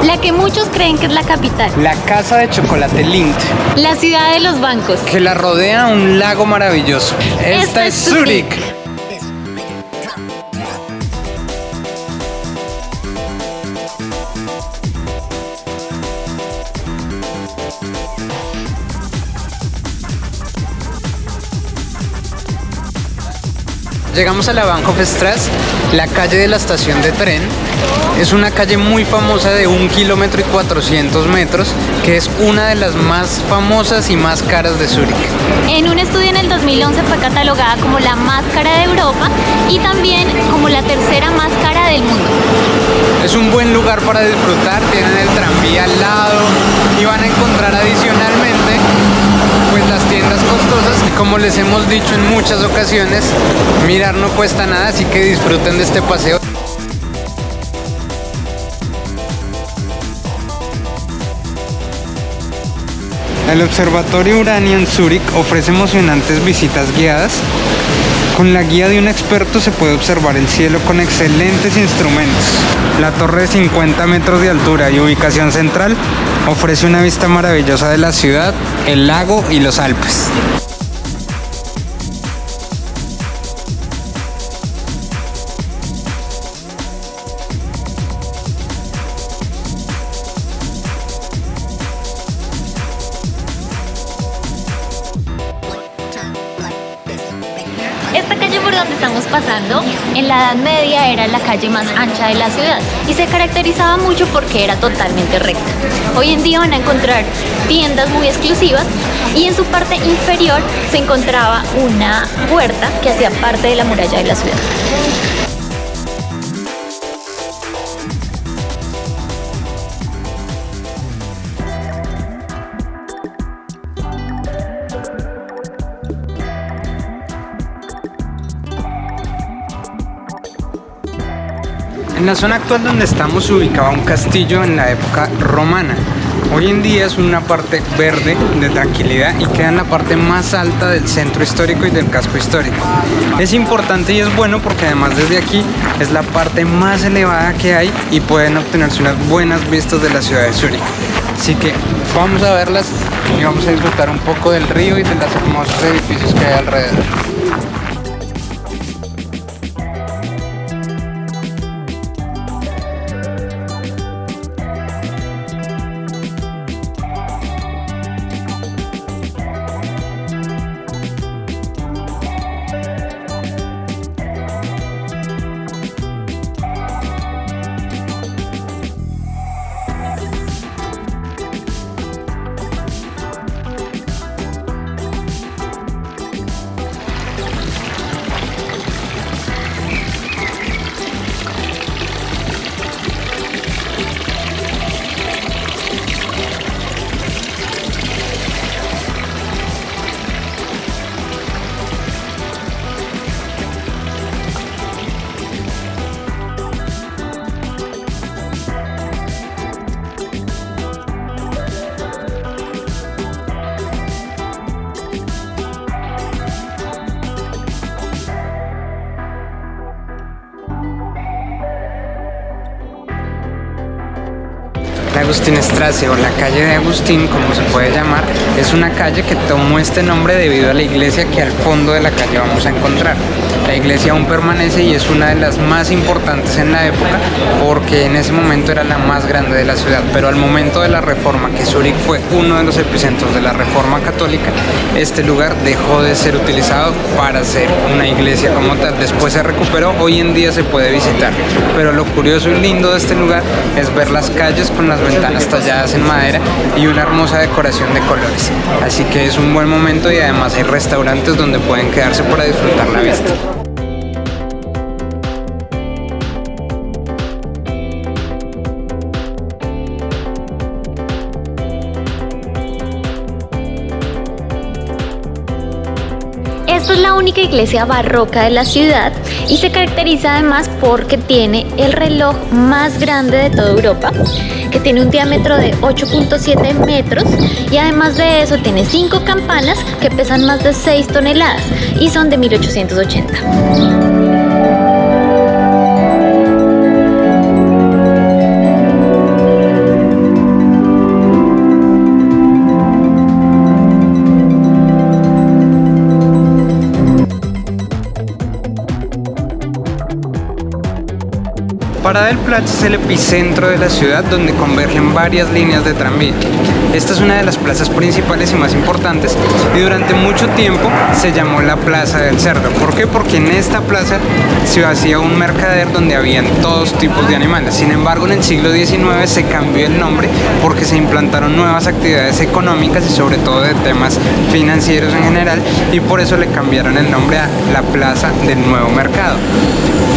La que muchos creen que es la capital. La casa de chocolate Lindt. La ciudad de los bancos. Que la rodea un lago maravilloso. Esta es Zúrich. Llegamos a la Bahnhofstrasse, la calle de la estación de tren. Es una calle muy famosa de 1 kilómetro y 400 metros, que es una de las más famosas y más caras de Zúrich. En un estudio en el 2011 fue catalogada como la más cara de Europa y también como la tercera más cara del mundo. Es un buen lugar para disfrutar, tienen el tranvía al lado y van a encontrar adicionalmente pues las tiendas costosas, y como les hemos dicho en muchas ocasiones, mirar no cuesta nada, así que disfruten de este paseo. El Observatorio Urania en Zúrich ofrece emocionantes visitas guiadas. Con la guía de un experto se puede observar el cielo con excelentes instrumentos. La torre de 50 metros de altura y ubicación central ofrece una vista maravillosa de la ciudad, el lago y los Alpes. Esta calle por donde estamos pasando, en la Edad Media era la calle más ancha de la ciudad y se caracterizaba mucho porque era totalmente recta. Hoy en día van a encontrar tiendas muy exclusivas y en su parte inferior se encontraba una puerta que hacía parte de la muralla de la ciudad. En la zona actual donde estamos se ubicaba un castillo en la época romana. Hoy en día es una parte verde de tranquilidad y queda en la parte más alta del centro histórico y del casco histórico. Es importante y es bueno porque además desde aquí es la parte más elevada que hay y pueden obtenerse unas buenas vistas de la ciudad de Zúrich. Así que vamos a verlas y vamos a disfrutar un poco del río y de los hermosos edificios que hay alrededor. La Agustinstrasse o la calle de Agustín, como se puede llamar, es una calle que tomó este nombre debido a la iglesia que al fondo de la calle vamos a encontrar. La iglesia aún permanece y es una de las más importantes en la época porque en ese momento era la más grande de la ciudad, pero al momento de la reforma, que Zúrich fue uno de los epicentros de la reforma católica, este lugar dejó de ser utilizado para ser una iglesia como tal. Después se recuperó, hoy en día se puede visitar, pero lo curioso y lindo de este lugar es ver las calles con las ventanas talladas en madera y una hermosa decoración de colores. Así que es un buen momento y además hay restaurantes donde pueden quedarse para disfrutar la vista. Esta es la única iglesia barroca de la ciudad y se caracteriza además porque tiene el reloj más grande de toda Europa, que tiene un diámetro de 8.7 metros y además de eso tiene 5 campanas que pesan más de 6 toneladas y son de 1880. Parada del Platz es el epicentro de la ciudad donde convergen varias líneas de tranvía. Esta es una de las plazas principales y más importantes y durante mucho tiempo se llamó la Plaza del Cerdo. ¿Por qué? Porque en esta plaza se hacía un mercader donde habían todos tipos de animales. Sin embargo, en el siglo XIX se cambió el nombre porque se implantaron nuevas actividades económicas y sobre todo de temas financieros en general, y por eso le cambiaron el nombre a la Plaza del Nuevo Mercado.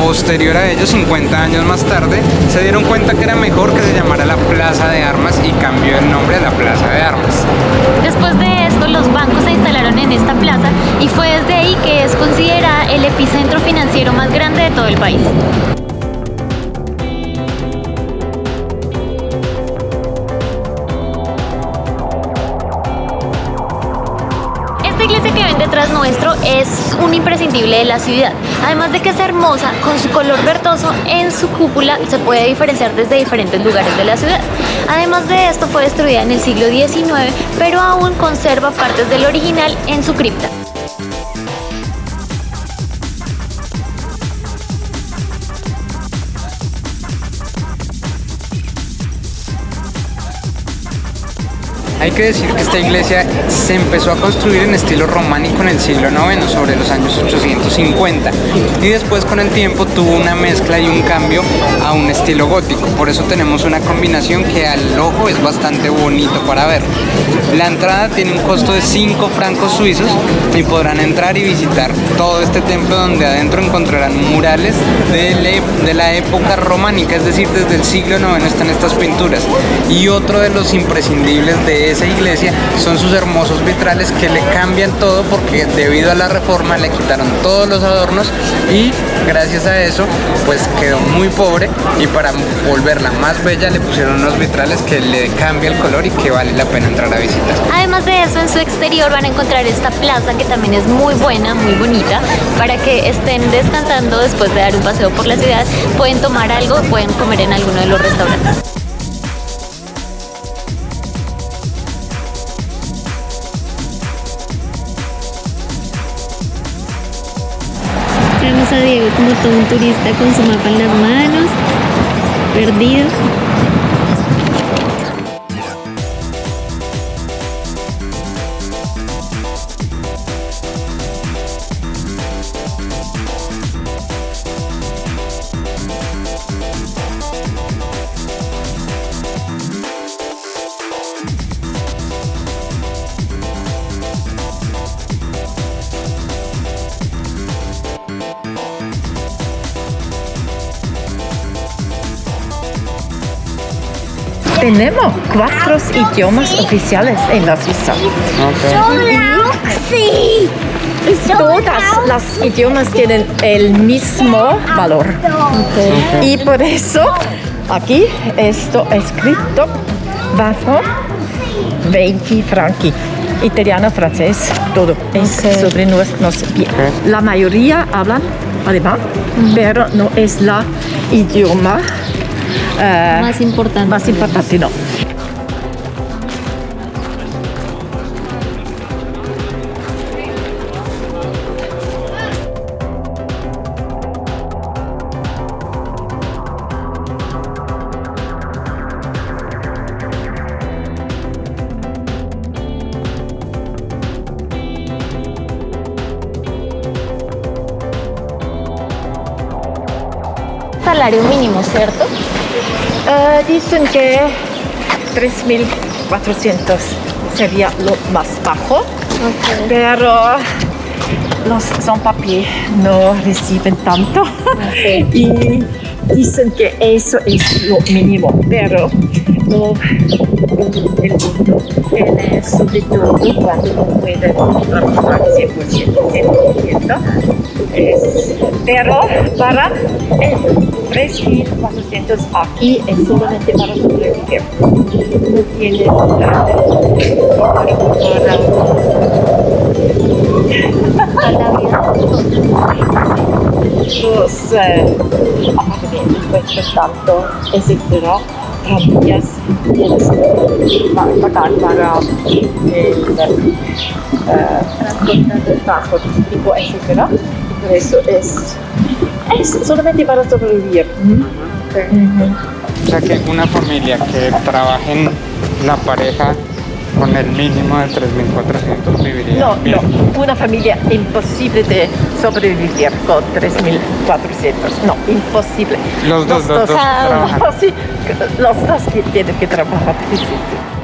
Posterior a ello, 50 años más tarde, se dieron cuenta que era mejor que se llamara la Plaza de Armas y cambió el nombre a la Plaza de Armas. Después de esto, los bancos se instalaron en esta plaza y fue desde ahí que es considerada el epicentro financiero más grande de todo el país. Esta iglesia que ven detrás nuestro es un imprescindible de la ciudad. Además de que es hermosa, con su color verdoso en su cúpula se puede diferenciar desde diferentes lugares de la ciudad. Además de esto, fue destruida en el siglo XIX, pero aún conserva partes del original en su cripta. Hay que decir que esta iglesia se empezó a construir en estilo románico en el siglo IX, sobre los años 850, y después con el tiempo tuvo una mezcla y un cambio a un estilo gótico. Por eso tenemos una combinación que al ojo es bastante bonito para ver. La entrada tiene un costo de 5 francos suizos y podrán entrar y visitar todo este templo, donde adentro encontrarán murales de la época románica, es decir, desde el siglo IX están estas pinturas. Y otro de los imprescindibles de esa iglesia son sus hermosos vitrales, que le cambian todo porque debido a la reforma le quitaron todos los adornos y gracias a eso pues quedó muy pobre, y para volverla más bella le pusieron unos vitrales que le cambia el color y que vale la pena entrar a visitar. Además de eso, en su exterior van a encontrar esta plaza que también es muy buena, muy bonita, para que estén descansando después de dar un paseo por la ciudad. Pueden tomar algo, pueden comer en alguno de los restaurantes. Vemos a Diego como todo un turista con su mapa en las manos, perdido. Tenemos 4 idiomas oficiales en la Suiza. Sí. Todas las idiomas tienen el mismo valor. Y por eso aquí esto escrito bajo 20 franchi. Italiano, francés, todo. Es sobre nosotros. La mayoría hablan alemán, pero no es la idioma Más importante. no. Salario mínimo, ¿cierto? Dicen que 3.400 sería lo más bajo, pero los sans-papiers no reciben tanto y dicen que eso es lo mínimo, pero no sobre todo cuando no pueden trabajar 100%. Pero para 3.400 aquí es solamente para sobrevivir. No tiene los apartamentos cuestan tanto, etcétera. Tranvías, tienes que pagar para el transporte público, etcétera. Por eso es solamente para sobrevivir. O sea que una familia que trabajen la pareja con el mínimo de 3.400 viviría No, bien. no, una familia imposible de sobrevivir con 3.400. No, imposible. Los dos trabajan. Sí, los dos que tienen que trabajar. Sí, sí, sí.